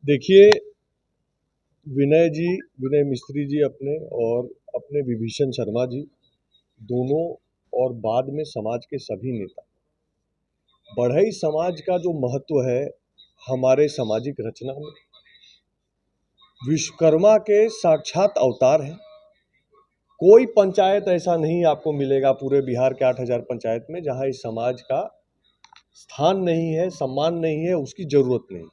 देखिए, विनय मिस्त्री जी अपने विभीषण शर्मा जी दोनों, और बाद में समाज के सभी नेता, बढ़ई समाज का जो महत्व है हमारे सामाजिक रचना में, विश्वकर्मा के साक्षात अवतार हैं। कोई पंचायत ऐसा नहीं आपको मिलेगा पूरे बिहार के 8,000 पंचायत में जहां इस समाज का स्थान नहीं है, सम्मान नहीं है, उसकी जरूरत नहीं।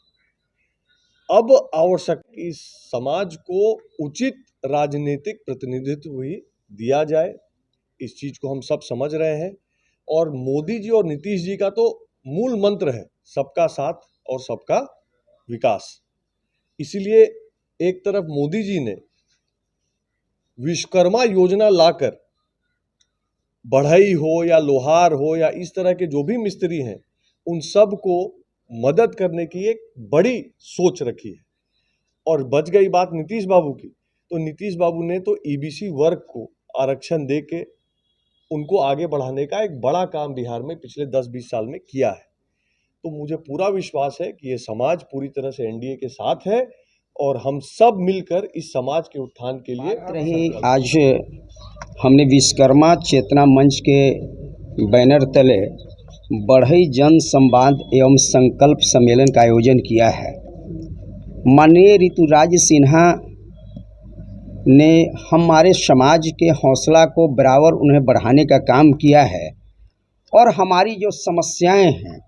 अब आवश्यक इस समाज को उचित राजनीतिक प्रतिनिधित्व भी दिया जाए, इस चीज को हम सब समझ रहे हैं। और मोदी जी और नीतीश जी का तो मूल मंत्र है सबका साथ और सबका विकास। इसीलिए एक तरफ मोदी जी ने विश्वकर्मा योजना लाकर बढ़ई हो या लोहार हो या इस तरह के जो भी मिस्त्री हैं उन सब को मदद करने की एक बड़ी सोच रखी है। और बच गई बात नीतीश बाबू की, तो नीतीश बाबू ने तो ईबीसी वर्ग को आरक्षण दे के उनको आगे बढ़ाने का एक बड़ा काम बिहार में पिछले 10-20 साल में किया है। तो मुझे पूरा विश्वास है कि ये समाज पूरी तरह से एनडीए के साथ है और हम सब मिलकर इस समाज के उत्थान के लिए रही। आज हमने विश्वकर्मा चेतना मंच के बैनर तले बढ़ई जन संवाद एवं संकल्प सम्मेलन का आयोजन किया है। माननीय ऋतुराज सिन्हा ने हमारे समाज के हौसला को बराबर उन्हें बढ़ाने का काम किया है और हमारी जो समस्याएं हैं,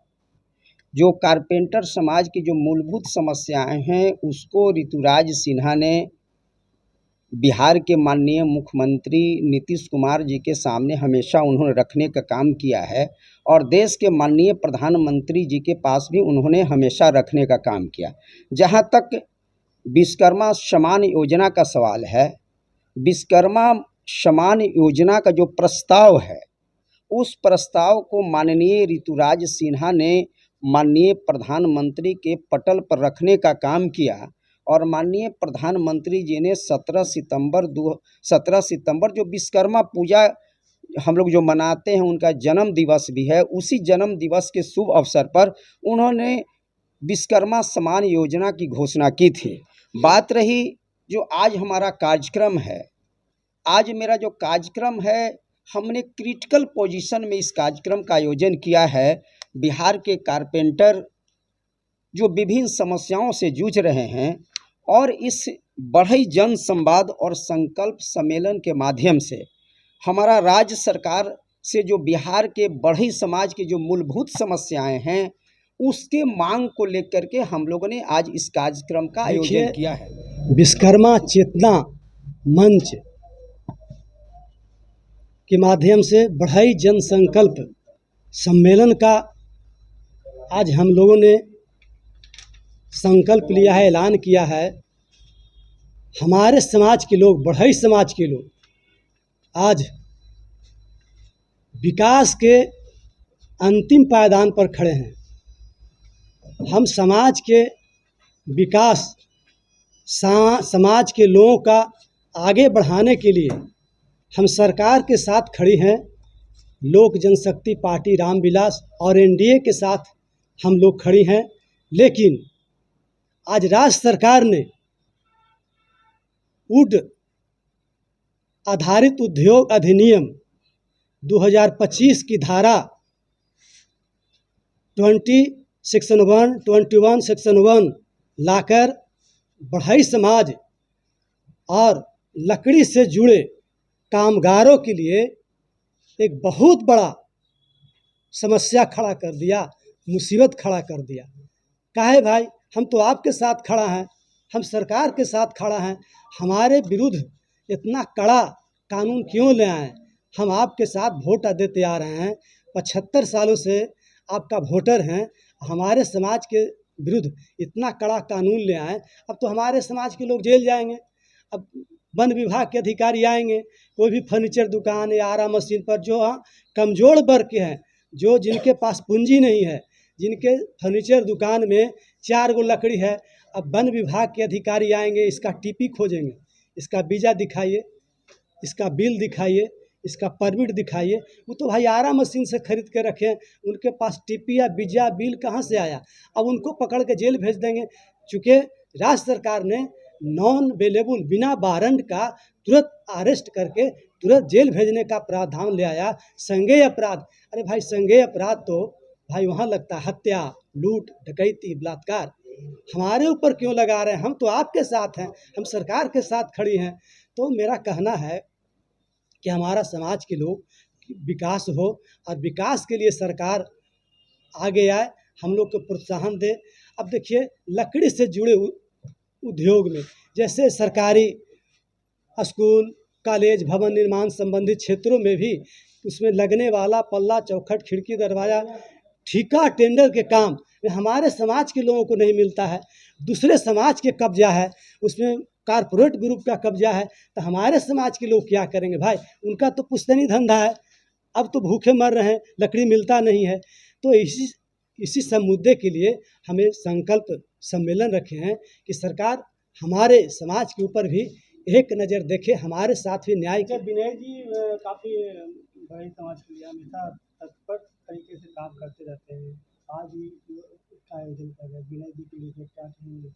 जो कारपेंटर समाज की जो मूलभूत समस्याएं हैं, उसको ऋतुराज सिन्हा ने बिहार के माननीय मुख्यमंत्री नीतीश कुमार जी के सामने हमेशा उन्होंने रखने का काम किया है और देश के माननीय प्रधानमंत्री जी के पास भी उन्होंने हमेशा रखने का काम किया। जहां तक विश्वकर्मा सम्मान योजना का सवाल है, विश्वकर्मा सम्मान योजना का जो प्रस्ताव है, उस प्रस्ताव को माननीय ऋतुराज सिन्हा ने माननीय प्रधानमंत्री के पटल पर रखने का काम किया और माननीय प्रधानमंत्री जी ने 17 सितंबर जो विश्वकर्मा पूजा हम लोग जो मनाते हैं, उनका जन्म दिवस भी है, उसी जन्म दिवस के शुभ अवसर पर उन्होंने विश्वकर्मा सम्मान योजना की घोषणा की थी। बात रही जो आज हमारा कार्यक्रम है, आज मेरा जो कार्यक्रम है, हमने क्रिटिकल पोजीशन में इस कार्यक्रम का आयोजन किया है। बिहार के कारपेंटर जो विभिन्न समस्याओं से जूझ रहे हैं और इस बढ़ई जन संवाद और संकल्प सम्मेलन के माध्यम से हमारा राज्य सरकार से जो बिहार के बढ़ई समाज की जो मूलभूत समस्याएं हैं, उसके मांग को लेकर के हम लोगों ने आज इस कार्यक्रम का आयोजन किया है। विश्वकर्मा चेतना मंच के माध्यम से बढ़ई जन संकल्प सम्मेलन का आज हम लोगों ने संकल्प लिया है, ऐलान किया है। हमारे समाज के लोग, बढ़ई समाज के लोग आज विकास के अंतिम पायदान पर खड़े हैं। हम समाज के विकास, समाज के लोगों का आगे बढ़ाने के लिए हम सरकार के साथ खड़ी हैं। लोक जनशक्ति पार्टी रामविलास और एनडीए के साथ हम लोग खड़ी हैं। लेकिन आज राज्य सरकार ने वुड आधारित उद्योग अधिनियम 2025 की धारा 21 सेक्शन 1 लाकर बढ़ई समाज और लकड़ी से जुड़े कामगारों के लिए एक बहुत बड़ा समस्या खड़ा कर दिया, मुसीबत खड़ा कर दिया। काहे भाई, हम तो आपके साथ खड़ा हैं, हम सरकार के साथ खड़ा हैं, हमारे विरुद्ध इतना कड़ा कानून क्यों ले आए? हम आपके साथ वोट देते आ रहे हैं, 75 सालों से आपका वोटर हैं, हमारे समाज के विरुद्ध इतना कड़ा कानून ले आए। अब तो हमारे समाज के लोग जेल जाएंगे। अब वन विभाग के अधिकारी आएंगे, कोई भी फर्नीचर दुकान या आरा मशीन पर जो कमज़ोर वर्ग के हैं, जो जिनके पास पूंजी नहीं है, जिनके फर्नीचर दुकान में 4 गो लकड़ी है, अब वन विभाग के अधिकारी आएंगे, इसका टीपी खोजेंगे, इसका वीज़ा दिखाइए, इसका बिल दिखाइए, इसका परमिट दिखाइए। वो तो भाई आरा मशीन से खरीद के रखें, उनके पास टीपी या वीज़ा बिल कहाँ से आया? अब उनको पकड़ के जेल भेज देंगे। चूँकि राज्य सरकार ने नॉन अवेलेबल बिना वारंट का तुरंत अरेस्ट करके तुरंत जेल भेजने का प्रावधान ले आया। संज्ञेय अपराध, अरे भाई संज्ञेय अपराध तो भाई वहाँ लगता है, हत्या, लूट, डकैती, बलात्कार। हमारे ऊपर क्यों लगा रहे हैं? हम तो आपके साथ हैं, हम सरकार के साथ खड़ी हैं। तो मेरा कहना है कि हमारा समाज के लोग विकास हो और विकास के लिए सरकार आगे आए, हम लोग को प्रोत्साहन दे। अब देखिए, लकड़ी से जुड़े उद्योग में जैसे सरकारी स्कूल, कॉलेज, भवन निर्माण संबंधित क्षेत्रों में भी उसमें लगने वाला पल्ला, चौखट, खिड़की, दरवाज़ा, ठेका टेंडर के काम हमारे समाज के लोगों को नहीं मिलता है, दूसरे समाज के कब्जा है, उसमें कारपोरेट ग्रुप का कब्जा है। तो हमारे समाज के लोग क्या करेंगे भाई? उनका तो पुश्तैनी धंधा है, अब तो भूखे मर रहे हैं, लकड़ी मिलता नहीं है। तो इसी सब मुद्दे के लिए हमें संकल्प सम्मेलन रखे हैं कि सरकार हमारे समाज के ऊपर भी एक नज़र देखे, हमारे साथ भी न्याय के। विनय जी काफ़ी बड़े समाज के लिए हमेशा तत्पर तरीके से काम करते रहते हैं। आज ही इसका आयोजन कर रहे हैं, विनय जी के लिए क्या कहेंगे?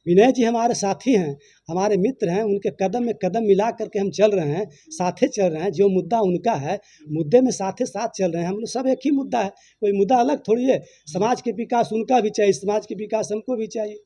विनय जी हमारे साथी हैं, हमारे मित्र हैं, उनके कदम में कदम मिला करके हम चल रहे हैं, साथे चल रहे हैं। जो मुद्दा उनका है, मुद्दे में साथे साथ चल रहे हैं। हम लोग सब एक ही मुद्दा है, कोई मुद्दा अलग थोड़ी है। समाज के विकास उनका भी चाहिए, समाज के विकास हमको भी चाहिए।